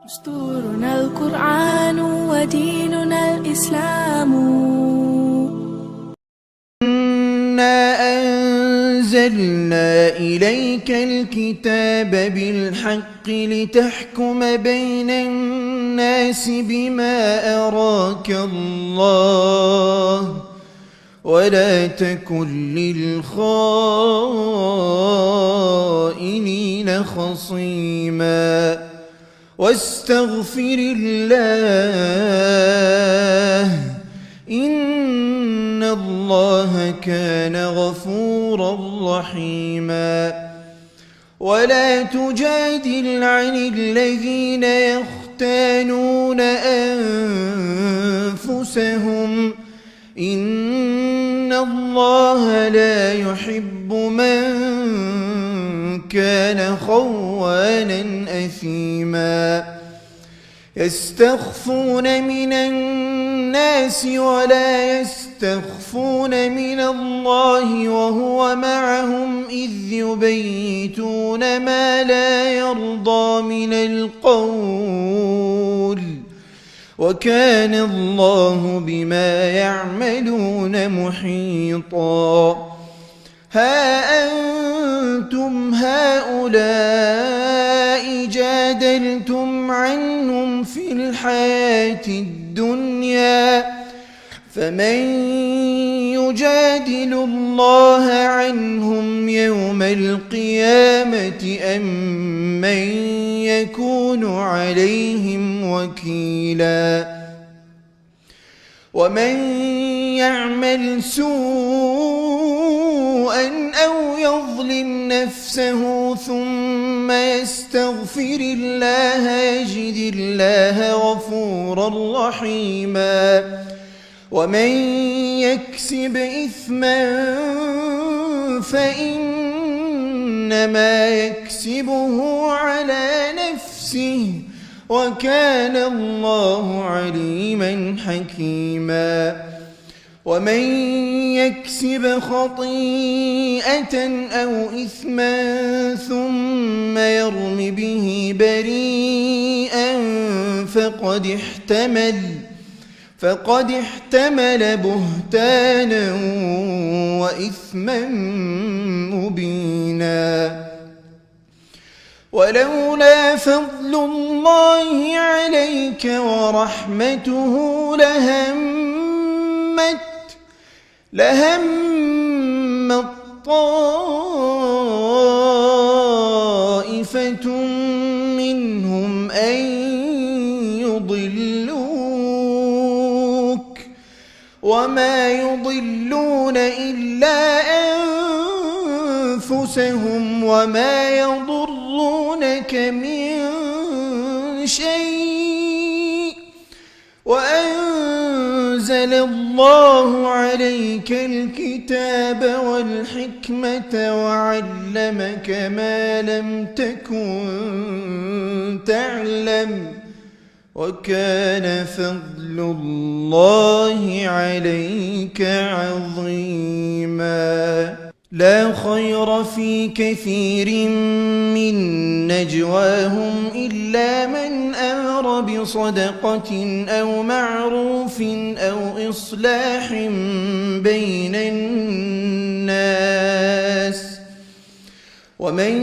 دستورنا القرآن وديننا الإسلام. إنا أنزلنا إليك الكتاب بالحق لتحكم بين الناس بما أراك الله ولا تكن للخائنين خصيما واستغفر الله إن الله كان غفورا رحيما. ولا تجادل عن الذين يختانون أنفسهم إن الله لا يحب من كان خوانا أثيما. يستخفون من الناس ولا يستخفون من الله وهو معهم إذ يبيتون ما لا يرضى من القول وكان الله بما يعملون محيطا. ها أنتم هؤلاء جادلتم عنهم في الحياة الدنيا فمن يجادل الله عنهم يوم القيامة أم من يكون عليهم وكيلا. ومن يعمل سوءا أو يظلم نفسه ثم يستغفر الله يجد الله غفورا رحيما. ومن يكسب إثما فإنما يكسبه على نفسه وكان الله عليما حكيما. ومن يكسب خطيئة أو إثما ثم يرم به بريئا فقد احتمل بهتانا وإثما مبينا. ولولا فضل الله عليك ورحمته لهمت طائفة منهم أن يضلوك وما يضلون إلا أنفسهم وما يضرونك من شيء وأنزل الله عليك الكتاب والحكمة وعلمك ما لم تكن تعلم وكان فضل الله عليك عظيما. لا خير في كثير من نجواهم إلا من أمر بصدقة أو معروف أو إصلاح بين الناس ومن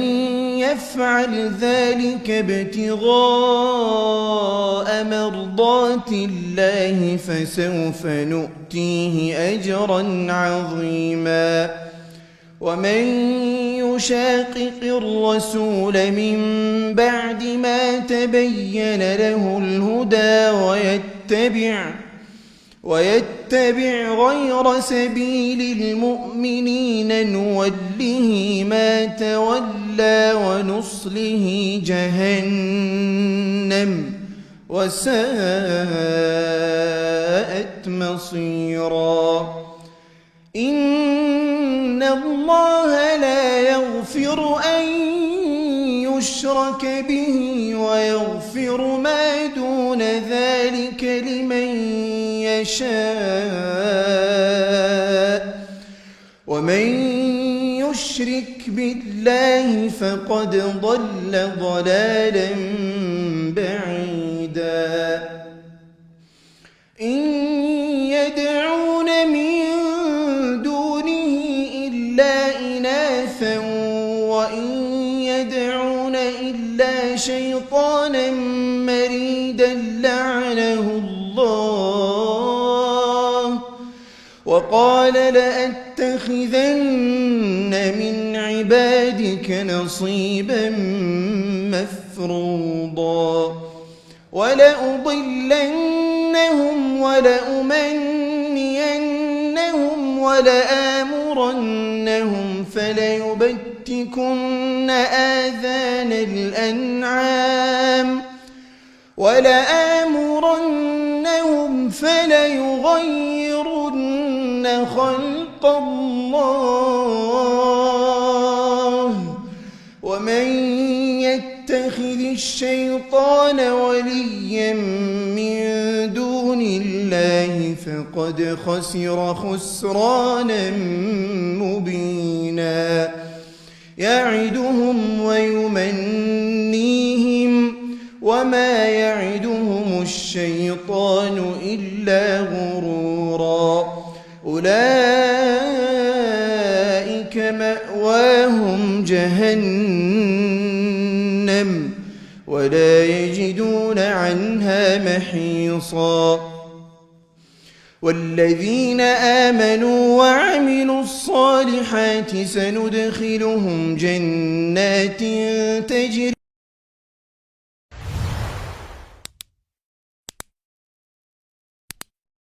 يفعل ذلك ابتغاء مرضات الله فسوف نؤتيه أجرا عظيما. ومن يشاقق الرسول من بعد ما تبين له الهدى ويتبع غير سبيل المؤمنين نوله ما تولى ونصله جهنم وساءت مصيرا. إن الله لا يغفر أن يشرك به ويغفر ما دون ذلك لمن يشاء ومن يشرك بالله فقد ضل ضلالا بعيدا. شيطانا مريدا لعنه الله وقال لأتخذن من عبادك نصيبا مفروضا ولأضلنهم ولأمنينهم ولآمرنهم فليبتكن آذان الأنعام ولآمرنهم فليغيرن خلق الله ومن يتخذ الشيطان وليا من دون الله فقد خسر خسرانا مبينا يعدهم ويمنيهم وما يعدهم الشيطان إلا غرورا أولئك مأواهم جهنم ولا يجدون عنها محيصا والذين آمنوا وعملوا الصالحات سندخلهم جنات تجري